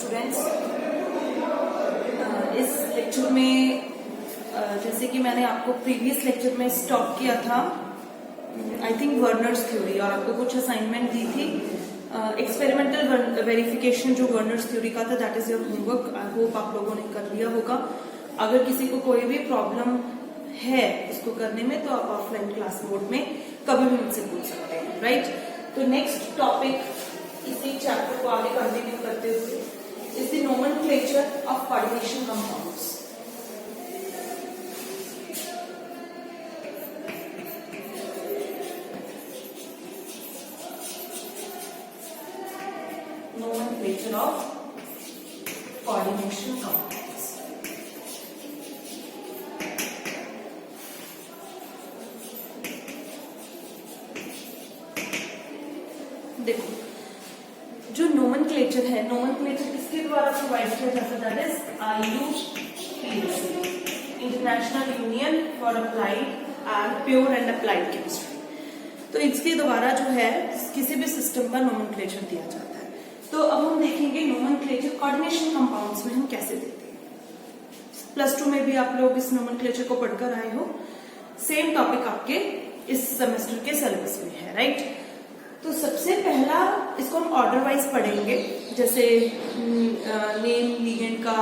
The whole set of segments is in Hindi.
स्टूडेंट्स, इस लेक्चर में जैसे कि मैंने आपको प्रीवियस लेक्चर में स्टॉप किया था आई थिंक वर्नर्स थ्योरी, और आपको कुछ असाइनमेंट दी थी एक्सपेरिमेंटल वेरिफिकेशन जो वर्नर्स थ्योरी का था। That is your homework. I hope आप लोगों ने कर लिया होगा। अगर किसी को कोई भी प्रॉब्लम है इसको करने में तो आप ऑफलाइन क्लास मोड में कभी भी मुझसे पूछ सकते हैं, राइट। तो नेक्स्ट टॉपिक इसी चैप्टर को आगे कंटिन्यू करते हुए is the nomenclature of coordination compounds. Nomenclature of coordination compounds. देखो, जो नोमेनक्लेचर है, नोमेनक्लेचर किसके द्वारा प्रोवाइड किया जाता है? That is IUPAC, international union for applied and pure and applied chemistry. तो इसके द्वारा जो है किसी भी सिस्टम का नोमेनक्लेचर दिया जाता है। तो अब हम देखेंगे नोमेनक्लेचर कोऑर्डिनेशन कंपाउंड्स में हम कैसे देते हैं। प्लस 2 में भी आप लोग इस नोमेनक्लेचर को पढ़कर आए हो। सेम टॉपिक आपके इस सेमेस्टर के सिलेबस में है, राइट। तो सबसे पहला इसको हम ऑर्डर वाइज पढ़ेंगे, जैसे नेम लिगेंड का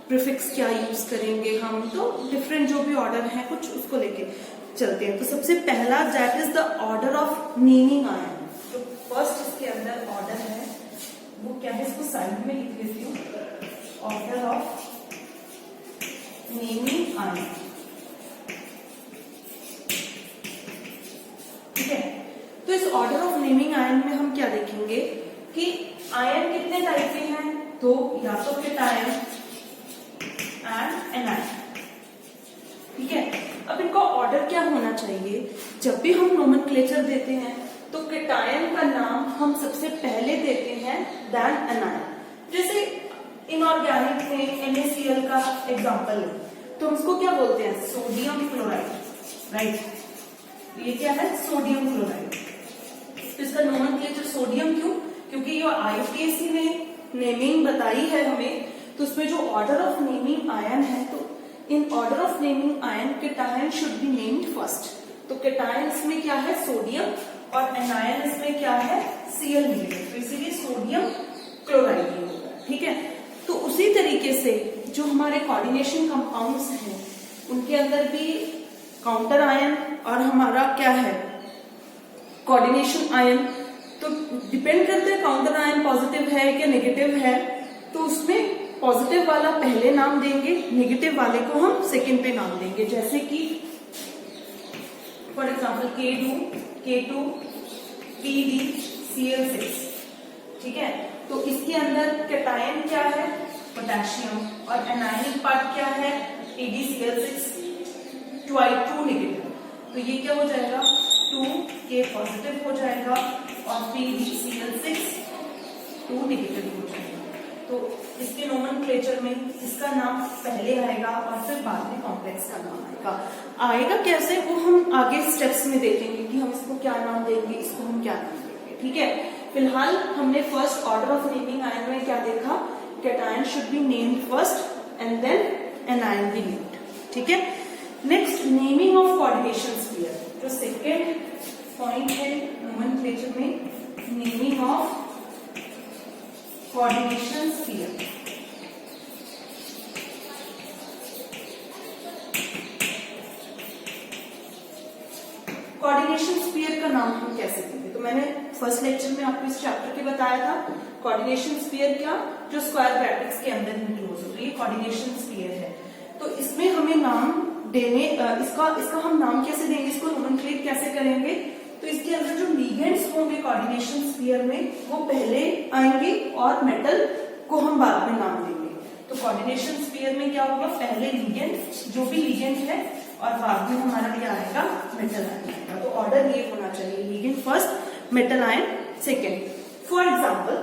प्रीफिक्स क्या यूज करेंगे हम, तो डिफरेंट जो भी ऑर्डर है कुछ उसको लेके चलते हैं। तो सबसे पहला that is the order of naming ion. तो फर्स्ट इसके अंदर ऑर्डर है वो क्या है, इसको साइड में लिख देती हूँ। ऑर्डर ऑफ नेमिंग आयन, ठीक है। तो इस ऑर्डर ऑफ नेमिंग आयन में हम क्या देखेंगे कि आयन कितने टाइप के हैं, तो या तो केटायन एंड एनायन, ठीक है। अब इनका ऑर्डर क्या होना चाहिए? जब भी हम नोमेनक्लेचर देते हैं तो केटायन का नाम हम सबसे पहले देते हैं देन एनायन। जैसे इनऑर्गेनिक में NaCl का एग्जांपल है तो हम इसको क्या बोलते हैं? Sodium chloride, right. ये क्या है? Sodium chloride. तो इसका नोमेनक्लेचर सोडियम क्यों? क्योंकि ये IUPAC ने नेमिंग बताई है हमें, तो उसमें जो ऑर्डर ऑफ नेमिंग आयन है, तो in order of naming ion cation should be named first. तो केटायन इसमें क्या है? सोडियम, और एनायन इसमें क्या है? Cl negative. तो इसीलिए सोडियम क्लोराइड ये होगा, ठीक है। तो उसी तरीके से जो हमारे कोऑर्डिनेशन कंपाउंड्स हैं उनके अंदर भी काउंटर आयन और हमारा क्या है? Coordination ion. तो डिपेंड करता है काउंटर आयन पॉजिटिव है कि नेगेटिव है, तो उसमें पॉजिटिव वाला पहले नाम देंगे, नेगेटिव वाले को हम सेकंड पे नाम देंगे। जैसे कि फॉर एग्जांपल K2 PdCl6, ठीक है। तो इसके अंदर केटायन क्या है? पोटेशियम, और एनायनिक पार्ट क्या है? PdCl6 2 negative. तो ये क्या हो जाएगा? 2K पॉजिटिव हो जाएगा और PdCl6 2 नेगेटिव हो जाएगा। तो इसके नोमेनक्लेचर में इसका नाम पहले आएगा और फिर बाद में कॉम्प्लेक्स का नाम आएगा कैसे, वो हम आगे स्टेप्स में देखेंगे कि हम इसको क्या नाम देंगे, इसको हम क्या नाम देंगे, ठीक है। फिलहाल हमने first order of naming ion में क्या देखा? Cation should be named first and then anion be named, ठीक है। Next, naming of coordination sphere. जो सेकेंड पॉइंट है नोमेनक्लेचर में, naming of coordination sphere. Coordination sphere का नाम हम कैसे देंगे? तो मैंने फर्स्ट लेक्चर में आपको इस चैप्टर के बताया था कोऑर्डिनेशन स्फीयर क्या, जो स्क्वायर ब्रैकेट्स के अंदर इंक्लोज होती है, कोऑर्डिनेशन स्फीयर है। तो इसमें हमें नाम देने इसका हम नाम कैसे देंगे, इसको नोमेनक्लेट कैसे करेंगे? तो इसके अंदर जो लिगेंड्स होंगे कोऑर्डिनेशन स्फीयर में वो पहले आएंगे और मेटल को हम बाद में नाम देंगे। तो कोऑर्डिनेशन स्फीयर में क्या होगा? पहले लिगेंड, जो भी लिगेंड है, और बाद में हमारा क्या आएगा? मेटल आएगा। तो ऑर्डर ये होना चाहिए, ligand first, metal ion second. For example,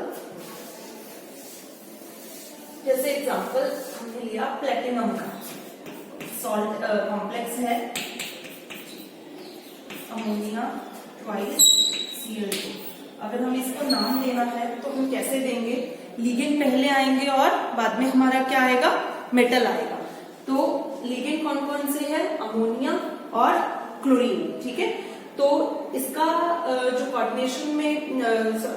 जैसे एग्जाम्पल हमने लिया प्लेटिनम का सॉल्ट कॉम्प्लेक्स है अमोनिया ट्वाइस Cl2। अगर हमें इसको नाम देना है तो हम कैसे देंगे? लिगेंड पहले आएंगे और बाद में हमारा क्या आएगा, मेटल आएगा। तो लिगेंड कौन कौन से है, अमोनिया और क्लोरीन, ठीक है। तो इसका जो कोऑर्डिनेशन में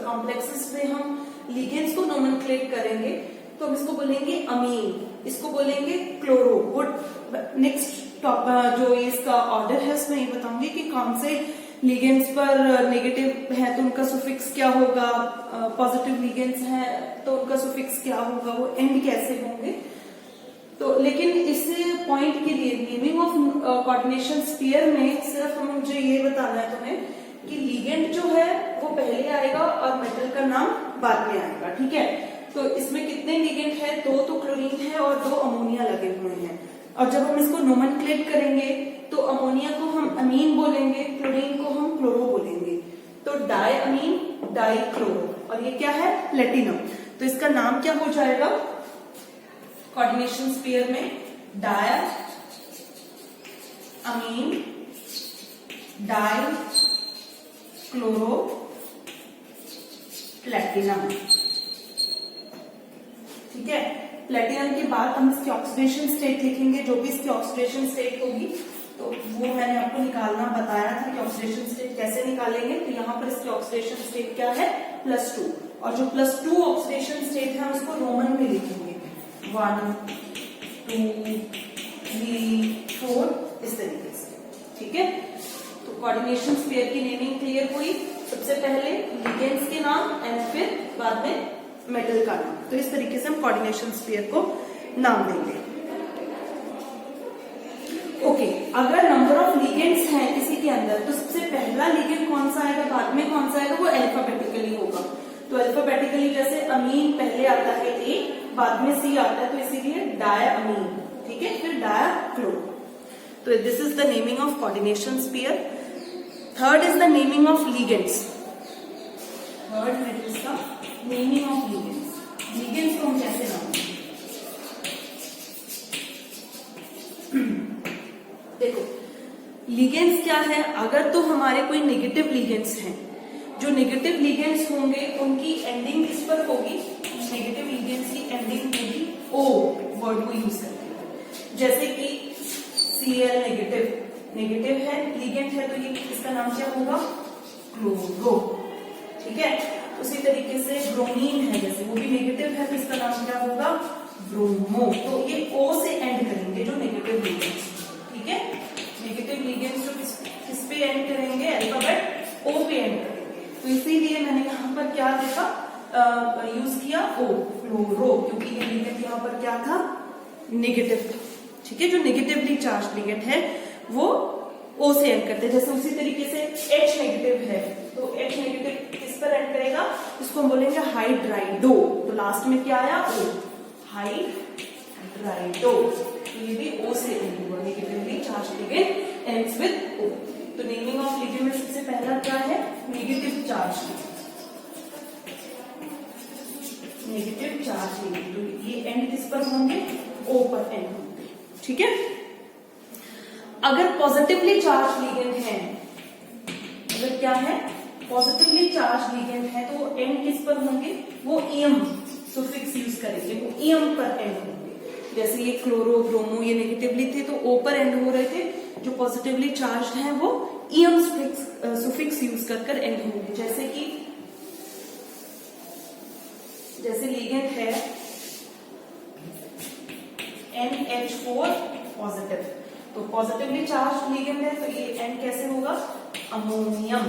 कॉम्प्लेक्सेस में हम लिगेंड्स को नोमेनक्लेट करेंगे तो हम इसको बोलेंगे अमीन, इसको बोलेंगे क्लोरो। वो नेक्स्ट जो इसका ऑर्डर है उसमें ये बताऊंगी कि कौन से लिगेंड्स पर नेगेटिव है तो उनका सुफिक्स क्या होगा, पॉजिटिव लिगेंड्स है तो उनका सुफिक्स क्या होगा, वो एंड कैसे होंगे। तो लेकिन इस पॉइंट के लिए नेमिंग ऑफ कोऑर्डिनेशन स्फीयर में सिर्फ हम मुझे ये बताना है तुम्हें कि लिगेंड जो है वो पहले आएगा और मेटल का नाम बाद में आएगा, ठीक है। तो इसमें कितने लिगेंड है, 2 तो क्लोरीन है और 2 अमोनिया लगे हुए हैं। और जब हम इसको नोमेनक्लेट करेंगे तो अमोनिया को हम अमीन बोलेंगे, क्लोरीन को हम क्लोरो बोलेंगे। तो डाई अमीन, डाई क्लोरो, और ये क्या है, प्लेटिनम। तो इसका नाम क्या हो जाएगा कोऑर्डिनेशन स्फीयर में, डाई अमीन डाई क्लोरो प्लेटिनम, ठीक है। प्लेटिनम के बाद हम इसकी ऑक्सीडेशन स्टेट लिखेंगे, जो भी इसकी ऑक्सीडेशन स्टेट होगी तो वो मैंने आपको निकालना बताया था कि ऑक्सीडेशन स्टेट कैसे निकालेंगे। तो यहाँ पर इसकी ऑक्सीडेशन स्टेट क्या है, +2, और जो +2 ऑक्सीडेशन स्टेट है उसको रोमन में लिखेंगे, 1 2 3 4 इस तरीके से, ठीक है। तो कोऑर्डिनेशन स्फीयर की नेमिंग क्लियर हुई, सबसे पहले लिगेंड्स के नाम एंड फिर बाद में मेटल का नाम। तो इस तरीके से हम कोऑर्डिनेशन स्फीयर को नाम देंगे। ओके, अगर नंबर ऑफ लिगेंड्स हैं किसी के अंदर तो सबसे पहला लिगेंड कौन सा आएगा, बाद में कौन सा आएगा, वो अल्फाबेटिकली होगा। तो अल्फाबेटिकली जैसे अमीन पहले आता है A, बाद में C आता है, तो इसीलिए डायअमीन, ठीक है, फिर डायक्लोरो। तो this is the naming of coordination sphere. Third is the naming of ligands. Third है इसका नेमिंग ऑफ लिगेंड्स। लिगेंड्स को हम कैसे नाम देंगे, देखो लिगेंड्स क्या है, अगर तो हमारे कोई नेगेटिव लिगेंड्स हैं, जो नेगेटिव लिगेंड्स होंगे उनकी एंडिंग किस पर होगी, नेगेटिव लिगेंड्स की एंडिंग होगी O वर्ड को यूज करके। जैसे कि Cl नेगेटिव है, लिगेंड है, तो ये इसका नाम क्या होगा, क्लोरो, ठीक है। उसी तरीके से ब्रोमीन है, जैसे वो भी नेगेटिव है तो इसका नाम क्या होगा, ब्रोमो। तो ये O से एंड करेंगे जो नेगेटिव लिगेंड्स, ठीक है। नेगेटिव लिगेंड्स जो किस पे एंड करेंगे, अल्फाबेट O पे एंड करेंगे। तो इसीलिए मैंने यहाँ पर क्या देखा, यूज किया O, क्लोरो, क्योंकि ये लिगेंड यहाँ पर क्या था, नेगेटिव था, ठीक है। जो नेगेटिवली चार्ज लिगेंड है वो O से एंड करते हैं। जैसे उसी तरीके से H नेगेटिव है तो H नेगेटिव किस पर एंड करेगा, इसको हम बोलेंगे हाइड्राइडो। तो लास्ट में क्या आया, O, हाइड्राइडो। तो ये भी O से एंड हुआ, negatively charge ligand ends with O। तो नेमिंग ऑफ लिगेंड में सबसे पहला क्या है, नेगेटिव चार्ज लिगेंड। तो ये एंड किस पर होंगे, O पर एंड होंगे, ठीक है। अगर पॉजिटिवली चार्ज लिगेंड है, अगर क्या है, पॉजिटिवली चार्ज लिगेंड है तो वो एंड किस पर होंगे, वो एम सुफिक्स यूज करेंगे, वो एम पर एंड होंगे। जैसे ये क्लोरो ब्रोमो ये नेगेटिवली थे तो O पर एंड हो रहे थे, जो पॉजिटिवली चार्ज है वो एम सुफिक्स यूज कर एंड होंगे। जैसे लिगेंड है NH4 पॉजिटिव, तो पॉजिटिवली चार्ज लिगेंड है तो ये एंड कैसे होगा, अमोनियम,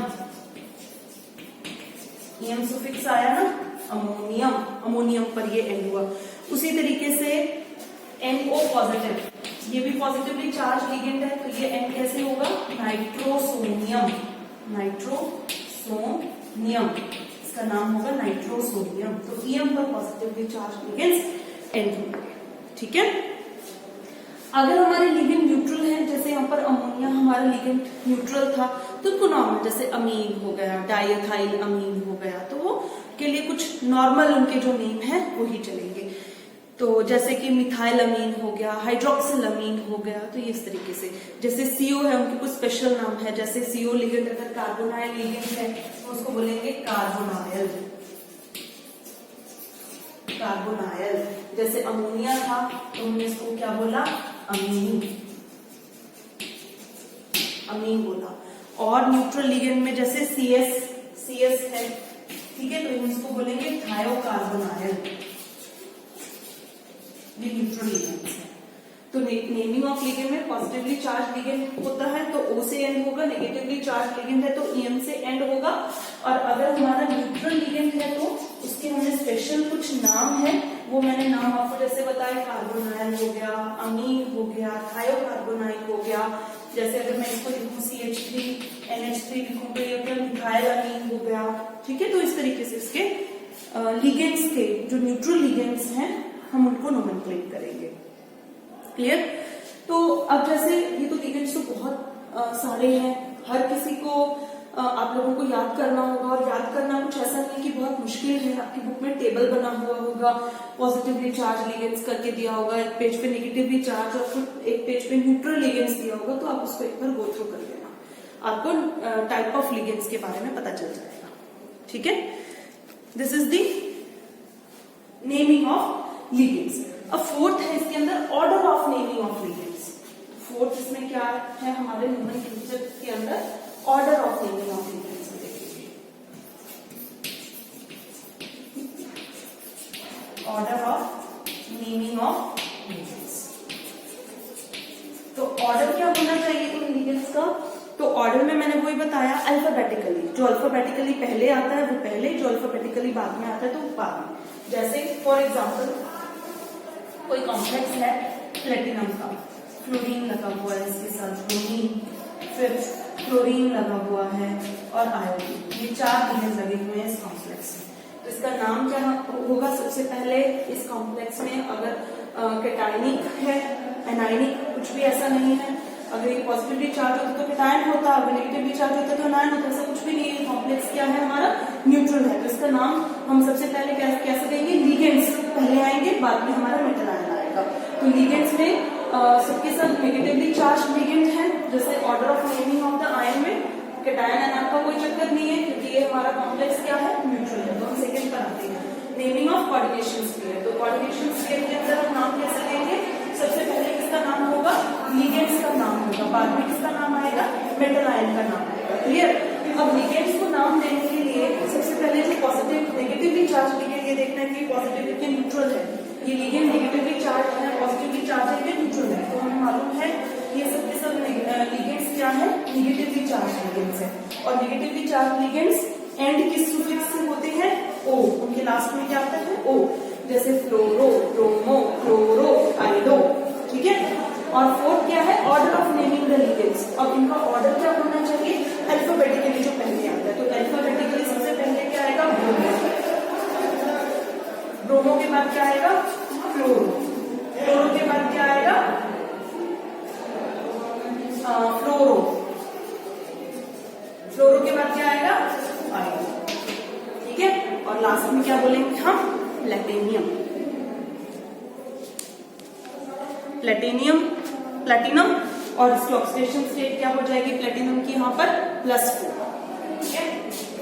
एम सुफिक्स आया ना, अमोनियम पर ये एंड हुआ। उसी तरीके से NO पॉजिटिव, ये भी पॉजिटिवली चार्ज लिगेंड है तो ये एंड कैसे होगा, नाइट्रोसोनियम, इसका नाम होगा नाइट्रोसोनियम। तो EM पर पॉजिटिवली चार्ज लिगेंड्स एंड होंगे, ठीक है। अगर हमारे लिगेंड न्यूट्रल है, जैसे यहाँ पर अमोनिया हमारा लिगेंड न्यूट्रल था तो उनको नॉर्मल, जैसे अमीन हो गया, डाइएथाइल अमीन हो गया, तो वो के लिए कुछ नॉर्मल उनके जो नेम है वो ही चलेंगे। तो जैसे कि मिथाइल अमीन हो गया, हाइड्रोक्सिल अमीन हो गया, तो ये इस तरीके से। जैसे CO है, उनके कुछ स्पेशल नाम है, जैसे CO लिगेंड अगर कार्बोनाइल लिगेंड है तो उसको बोलेंगे कार्बोनाइल, कार्बोनाइल। जैसे अमोनिया था तो हमने इसको क्या बोला, अमीन, अमीन बोला। और न्यूट्रल लिगेंड में जैसे CS है, ठीक है, तो हम इसको बोलेंगे थायोकार्बोनाइल, ये न्यूट्रल लिगेंड है। तो नेमिंग ऑफ लिगेंड में पॉजिटिवली चार्ज लिगेंड होता है तो O से एंड होगा, नेगेटिवली चार्ज लिगेंड है तो EM से एंड होगा। और अगर हमारा न्यूट्रल लिगेंड है तो उसके हमने स्पेशल कुछ नाम है, वो मैंने नाम आपको जैसे बताया, कार्बोनाइल हो गया, अमीन हो गया, थायोकार्बोनाइल हो गया। जैसे अगर मैं इसको लिखूं CH3NH3 लिखूं तो ये क्या, मिथाइल अमीन हो गया, ठीक है। तो इस तरीके से इसके लिगेंड्स के जो न्यूट्रल लिगेंड्स हैं हम उनको नोमेनक्लेट करेंगे। क्लियर। तो अब जैसे ये तो लिगेंड्स तो बहुत सारे हैं, हर किसी को आप लोगों को याद करना होगा। और याद करना कुछ ऐसा नहीं कि बहुत मुश्किल है, आपकी बुक में टेबल बना हुआ होगा, पॉजिटिवली चार्ज लिगेंड्स करके दिया होगा, एक पेज पे नेगेटिवली चार्ज और फिर एक पेज पे न्यूट्रल लिगेंड्स दिया होगा, तो आप उसको एक बार गो थ्रू कर लेना, आपको टाइप ऑफ लिगेंड्स के बारे में पता चल जाएगा, ठीक है। This is the naming of legends. अब फोर्थ है इसके अंदर order of naming of legends. Fourth इसमें क्या है हमारे नोमेनक्लेचर के अंदर, order of naming of legends देखेंगे। Order of naming of legends, तो ऑर्डर क्या होना चाहिए इन लिगेंड्स का, तो ऑर्डर में मैंने वही बताया अल्फाबेटिकली, जो अल्फाबेटिकली पहले आता है वो पहले, जो अल्फाबेटिकली बाद में आता है तो बाद में। जैसे फॉर एग्जाम्पल कोई कॉम्प्लेक्स है प्लेटिनम का, फ्लोरीन लगा हुआ है इसके साथ, ब्रोमीन, फिर क्लोरीन लगा हुआ है और आयोडीन, ये 4 लिगेंड्स लगे हुए हैं इस कॉम्प्लेक्स में। तो इसका नाम क्या होगा, सबसे पहले इस कॉम्प्लेक्स में अगर कैटायनिक है, एनायनिक कुछ भी ऐसा नहीं है, अगर ये पॉजिटिवली चार्ज होता तो कैटायन होता, अगर नेगेटिवली चार्ज होता तो एनायन होता, ऐसा कुछ भी नहीं है। कॉम्प्लेक्स क्या है हमारा, न्यूट्रल है, तो इसका नाम हम सबसे पहले कैसे देंगे, लिगेंड्स पहले आएंगे, बाद में हमारा मेटल आयन आएगा। तो लिगेंड्स में सबके साथ नेगेटिवली चार्ज लिगेंड है, जैसे order of naming of the ion में कैटायन एनायन का कोई चक्कर नहीं है, क्योंकि ये हमारा कॉम्प्लेक्स क्या है, न्यूट्रल है। तो हम सेकंड पर आते हैं, नेमिंग ऑफ कोऑर्डिनेशन स्फीयर। तो कोऑर्डिनेशन स्फीयर के अंदर हम नाम कैसे देंगे, सबसे पहले किसका नाम होगा, लिगेंड्स का नाम होगा, बाद में किसका नाम आएगा, मेटल आयन का नाम आएगा। क्लियर। अब लिगेंड्स को नाम देने के लिए सबसे पहले जो पॉजिटिव नेगेटिवली चार्ज लिगेंड, ये देखना है कि पॉजिटिव है कि न्यूट्रल है, ये लिगेंड नेगेटिवली चार्ज है, पॉजिटिवली चार्ज है कि न्यूट्रल है। तो हमें मालूम है ये सबके सब लिगेंड्स क्या है, नेगेटिवली चार्ज लिगेंड्स है। और नेगेटिवली चार्ज लिगेंड्स एंड किस सुफिक्स से होते हैं, ओ, उनके लास्ट में क्या आता है, ओ, जैसे फ्लोरो, ब्रोमो, क्लोरो, आइडो, ठीक है। और फोर्थ क्या है, order of naming the ligands. अब इनका ऑर्डर क्या होना चाहिए, अल्फाबेटिकली जो पहले आता है, तो अल्फाबेटिकली सबसे पहले क्या आएगा, ब्रोमो, ब्रोमो के बाद क्या आएगा, फ्लोरो, फ्लोरो के बाद क्या आएगा, फ्लोरो, फ्लोरो के बाद क्या आएगा, आइडो, ठीक है। और लास्ट में क्या बोलेंगे हम, प्लेटिनियम, प्लेटिनियम, प्लेटिनम, और इसकी ऑक्सीडेशन स्टेट क्या हो जाएगी प्लेटिनम की यहाँ पर +4, ठीक है,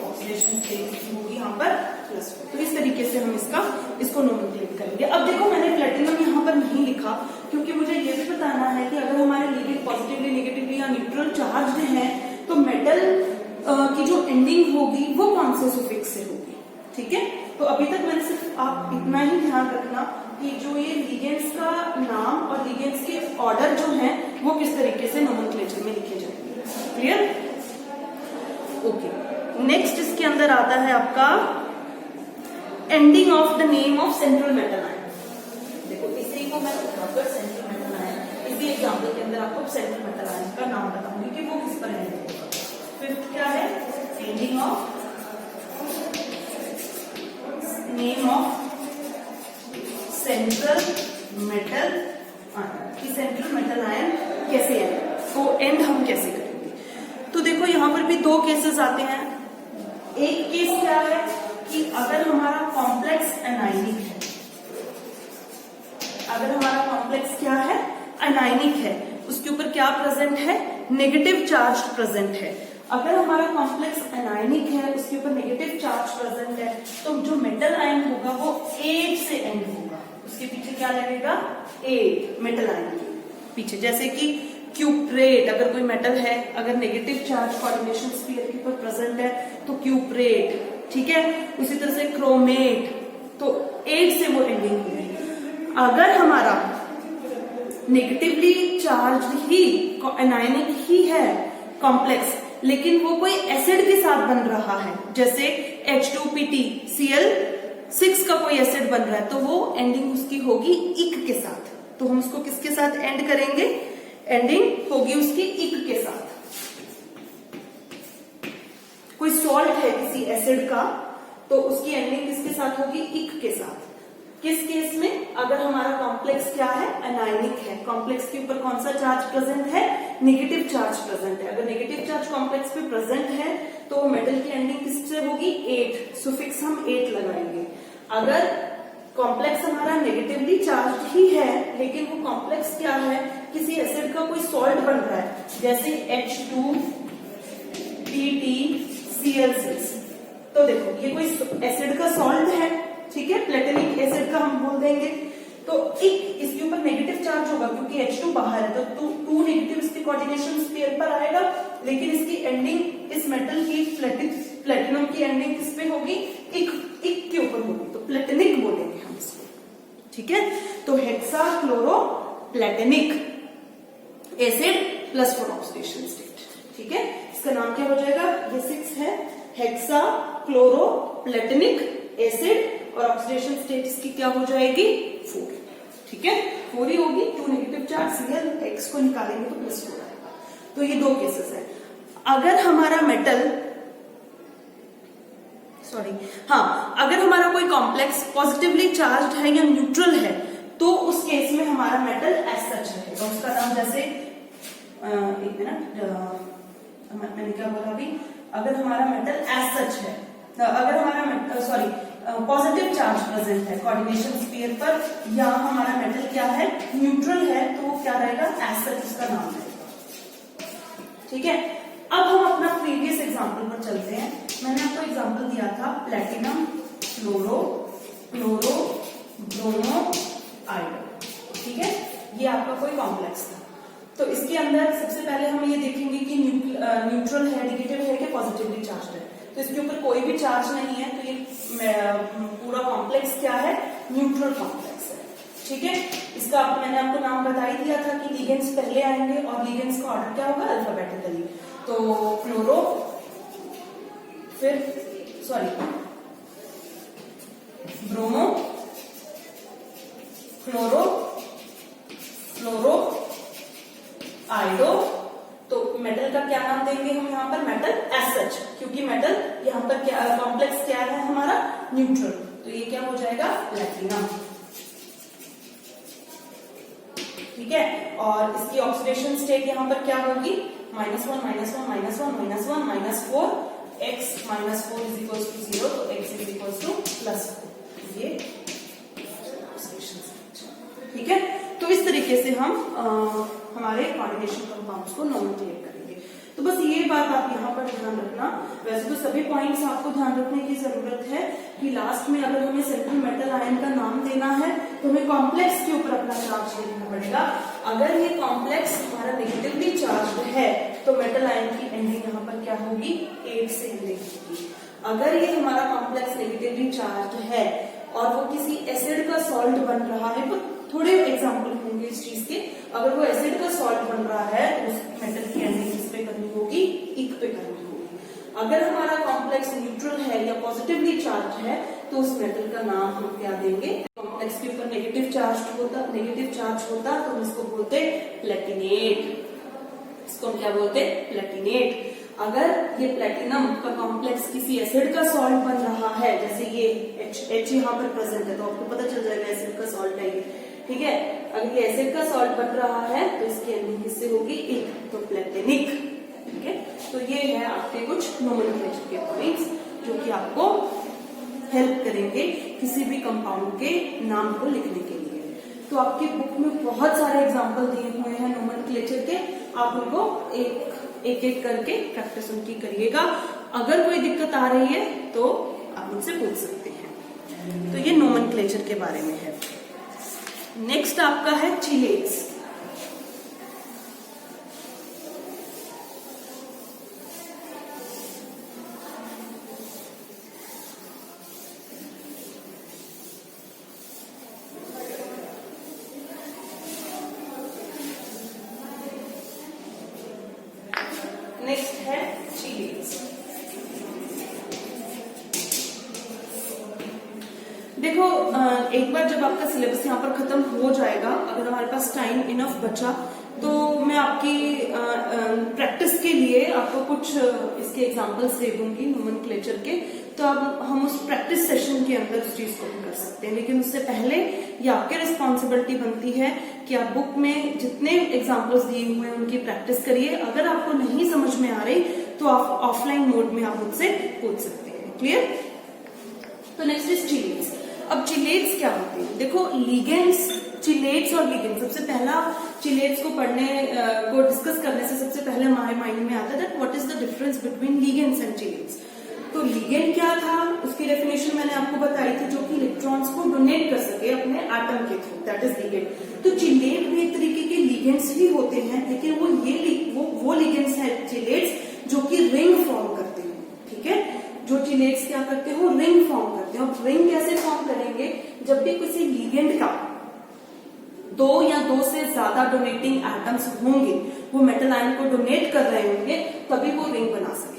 ऑक्सीडेशन स्टेट होगी यहाँ पर +4। तो इस तरीके से हम इसको नोमेनक्लेट करेंगे। अब देखो मैंने प्लेटिनम यहाँ पर नहीं लिखा क्योंकि मुझे ये भी बताना है कि अगर हमारे लिगेंड पॉजिटिवली नेगेटिवली या न्यूट्रल चार्ज हैं तो मेटल की जो एंडिंग होगी वो कौन से सुफिक्स से होगी, ठीक है। तो अभी तक मैंने सिर्फ आप इतना ही ध्यान रखना कि जो ये लिगेंड्स का नाम और लिगेंड्स के ऑर्डर जो हैं वो किस तरीके से नोमेनक्लेचर में लिखे जाएंगे। Clear, okay. नेक्स्ट इसके अंदर आता है आपका ending of the name of central metal ion. देखो इसी को मैं उठाकर सेंट्रल मेटल आयन, इसी एग्जाम्पल के अंदर आपको सेंट्रल मेटल आयन का नाम बताऊंगी कि वो किस पर एंड होगा। फिफ्थ क्या है, ending of name of central metal ion, कि सेंट्रल मेटल आयन कैसे है, तो एंड हम कैसे करेंगे। तो देखो यहां पर भी 2 केसेस आते हैं। एक केस क्या है कि अगर हमारा कॉम्प्लेक्स एनायनिक है, अगर हमारा कॉम्प्लेक्स क्या है, एनायनिक है, उसके ऊपर क्या प्रेजेंट है, नेगेटिव चार्ज प्रेजेंट है, अगर हमारा कॉम्प्लेक्स एनायनिक है, उसके ऊपर नेगेटिव चार्ज प्रेजेंट है, तो जो मेटल आयन होगा वो 8 से एंड होगा। उसके पीछे क्या लगेगा? 8 मेटल आयन के पीछे। जैसे कि क्यूप्रेट, अगर कोई मेटल है, अगर नेगेटिव चार्ज कोऑर्डिनेशन स्फीयर के ऊपर प्रेजेंट है तो क्यूप्रेट, ठीक है। उसी तरह से क्रोमेट, तो 8 से वो एंडिंग होगी। अगर हमारा नेगेटिवली चार्ज ही एनायनिक ही है कॉम्प्लेक्स, लेकिन वो कोई एसिड के साथ बन रहा है, जैसे H2PtCl6 का कोई एसिड बन रहा है, तो वो एंडिंग उसकी होगी इक के साथ। तो हम उसको किसके साथ एंड करेंगे? एंडिंग होगी उसकी इक के साथ। कोई सॉल्ट है किसी एसिड का, तो उसकी एंडिंग किसके साथ होगी? इक के साथ। किस केस में? अगर हमारा कॉम्प्लेक्स क्या है? एनायनिक है। कॉम्प्लेक्स के ऊपर कौन सा चार्ज प्रेजेंट है? नेगेटिव चार्ज प्रेजेंट है। अगर नेगेटिव चार्ज कॉम्प्लेक्स पे प्रेजेंट है तो मेटल की एंडिंग किससे होगी? 8, सुफिक्स हम 8 लगाएंगे। अगर कॉम्प्लेक्स हमारा नेगेटिवली चार्ज ही है, लेकिन वो कॉम्प्लेक्स क्या है? किसी एसिड का कोई सॉल्ट बन रहा है, जैसे H2PtCl6। तो देखो ये कोई एसिड का सॉल्ट है, ठीक है, प्लेटोनिक एसिड का हम बोल देंगे। तो एक इसके ऊपर नेगेटिव चार्ज होगा क्योंकि H2 बाहर है, तो 2 नेगेटिव इसके कोऑर्डिनेशन स्फीयर पर आएगा, लेकिन इसकी एंडिंग इस मेटल की प्लेटिनम की एंडिंग किस पे होगी? इक के ऊपर होगी, तो प्लेटोनिक बोलेंगे हम इसको, ठीक है। तो hexa chloro platonic acid plus 4 oxidation state, ठीक है। इसका नाम क्या हो जाएगा? ये 6 है, हेक्सा क्लोरो प्लेटोनिक एसिड, और ऑक्सीडेशन स्टेट इसकी क्या हो जाएगी? 4, ठीक है। 4 ही होगी। 2 नेगेटिव चार्ज Cl, को निकालेंगे तो +4 आएगा। तो ये 2 केसेस है। अगर हमारा मेटल अगर हमारा कोई कॉम्प्लेक्स पॉजिटिवली चार्ज है या न्यूट्रल है, तो उस केस में हमारा मेटल एज सच रहेगा। उसका नाम जैसे एक मिनट, मैंने क्या बोला अभी? अगर हमारा मेटल एज सच है, अगर हमारा पॉजिटिव चार्ज प्रेजेंट है कोऑर्डिनेशन स्फीयर पर, या हमारा मेटल क्या है? न्यूट्रल है, तो वो क्या रहेगा? एज सच उसका नाम रहेगा, ठीक है। अब हम अपना प्रीवियस एग्जांपल पर चलते हैं। मैंने आपको एग्जांपल दिया था platinum fluoro chloro bromo iodo, ठीक है। ये आपका कोई कॉम्प्लेक्स था। तो इसके अंदर सबसे पहले हम ये देखेंगे कि न्यूट्रल है, नेगेटिव है कि पॉजिटिवली चार्ज है। तो इसके ऊपर कोई भी चार्ज नहीं है, तो ये पूरा कॉम्प्लेक्स क्या है? न्यूट्रल कॉम्प्लेक्स है, ठीक है। इसका मैंने आपको नाम बता ही दिया था कि लिगेंड्स पहले आएंगे और लिगेंड्स का ऑर्डर क्या होगा? अल्फाबेटिकली। तो फ्लोरो, फिर ब्रोमो, क्लोरो, फ्लोरो, आयोडो। तो मेटल का क्या नाम देंगे हम यहाँ पर? मेटल एज सच, क्योंकि मेटल यहाँ पर क्या कॉम्प्लेक्स क्या है हमारा? न्यूट्रल। तो ये क्या हो जाएगा? प्लैटिनम, ठीक है। और इसकी ऑक्सीडेशन स्टेट यहाँ पर क्या होगी? -1 -1 -1 -1 -1 -4, x -4 = 0, तो x +4, ये ऑक्सीडेशन स्टेट, ठीक है। तो इस तरीके से हम हमारे कोऑर्डिनेशन कंपाउंड्स को नोमेनक्लेट करेंगे। तो बस ये बात आप यहाँ पर ध्यान रखना। वैसे तो सभी पॉइंट्स आपको ध्यान रखने की जरूरत है कि लास्ट में अगर हमें सेंट्रल मेटल आयन का नाम देना है तो हमें कॉम्प्लेक्स के ऊपर अपना चार्ज देना पड़ेगा। अगर ये कॉम्प्लेक्स हमारा नेगेटिवली चार्ज है तो मेटल आयन की एंडिंग यहाँ पर क्या होगी? 8 से एंडिंग होगी। अगर ये हमारा कॉम्प्लेक्स नेगेटिवली चार्ज है और वो किसी एसिड का सॉल्ट बन रहा है, तो थोड़े एग्जाम्पल होंगे इस चीज के। अगर वो एसिड का सॉल्ट बन रहा है तो उस मेटल की एंडिंग किस पे करनी होगी? इक पे करनी होगी। अगर हमारा कॉम्प्लेक्स न्यूट्रल है या पॉजिटिवली चार्ज है तो उस मेटल का नाम हम क्या देंगे? कॉम्प्लेक्स के ऊपर नेगेटिव चार्ज होता तो हम इसको बोलते प्लेटिनेट। इसको हम क्या बोलते? प्लेटिनेट। अगर ये प्लेटिनम का कॉम्प्लेक्स किसी एसिड का सॉल्ट बन रहा है, जैसे ये H यहाँ पर प्रेजेंट है, तो आपको पता चल जाएगा एसिड का सॉल्ट है ये, ठीक है। अगर ये एसिड का सॉल्ट बन रहा है तो इसकी एंडिंग किससे होगी? इक, तो प्लेटिनिक, ठीक है। तो ये है आपके कुछ नोमेनक्लेचर के पॉइंट्स जो कि आपको हेल्प करेंगे किसी भी कंपाउंड के नाम को लिखने के लिए। तो आपकी बुक में बहुत सारे एग्जाम्पल दिए हुए हैं नोमेनक्लेचर के, आप उनको एक एक एक करके प्रैक्टिस उनकी करिएगा। अगर कोई दिक्कत आ रही है तो आप मुझसे पूछ सकते हैं। तो ये नोमेनक्लेचर के बारे में है। नेक्स्ट आपका है चिलेट्स। नेक्स्ट है चिलेट्स। देखो एक बार जब आपका सिलेबस यहाँ पर खत्म हो जाएगा, अगर हमारे पास टाइम इनफ बचा तो मैं आपकी प्रैक्टिस के लिए आपको कुछ इसके एग्जांपल्स दे दूंगी नोमेनक्लेचर के। तो अब हम उस प्रैक्टिस सेशन के अंदर उस चीज को भी कर सकते हैं, लेकिन उससे पहले ये आपकी रिस्पॉन्सिबिलिटी बनती है कि आप बुक में जितने एग्जाम्पल्स दिए हुए हैं उनकी प्रैक्टिस करिए। अगर आपको नहीं समझ में आ रही तो आप ऑफलाइन मोड में आप मुझसे पूछ सकते हैं। क्लियर? तो नेक्स्ट इज चिलेट्स। अब चिलेट्स क्या होते हैं? देखो लिगेंड्स, चिलेट्स और लिगेंड्स, सबसे पहला चिलेट्स को पढ़ने को डिस्कस करने से सबसे पहले हमारे माइंड में आता है that what is the difference between ligands and chelates. तो लिगेंड क्या था, उसकी डेफिनेशन मैंने आपको बताई थी, जो कि इलेक्ट्रॉन्स को डोनेट कर सके अपने एटम के थ्रू, दैट इज लिगेंड। तो चिलेट भी एक तरीके के लिगेंड्स ही होते हैं, लेकिन वो लिगेंड्स है चिलेट्स जो कि रिंग फॉर्म करते हैं। ठीक है, जो चिलेट्स क्या करते हैं, वो रिंग फॉर्म करते हैं। और रिंग कैसे फॉर्म करेंगे? जब भी किसी लिगेंड का दो या दो से ज्यादा डोनेटिंग एटम्स होंगे, वो मेटल आयन को डोनेट कर रहे होंगे, तभी वो रिंग बना सकते हैं।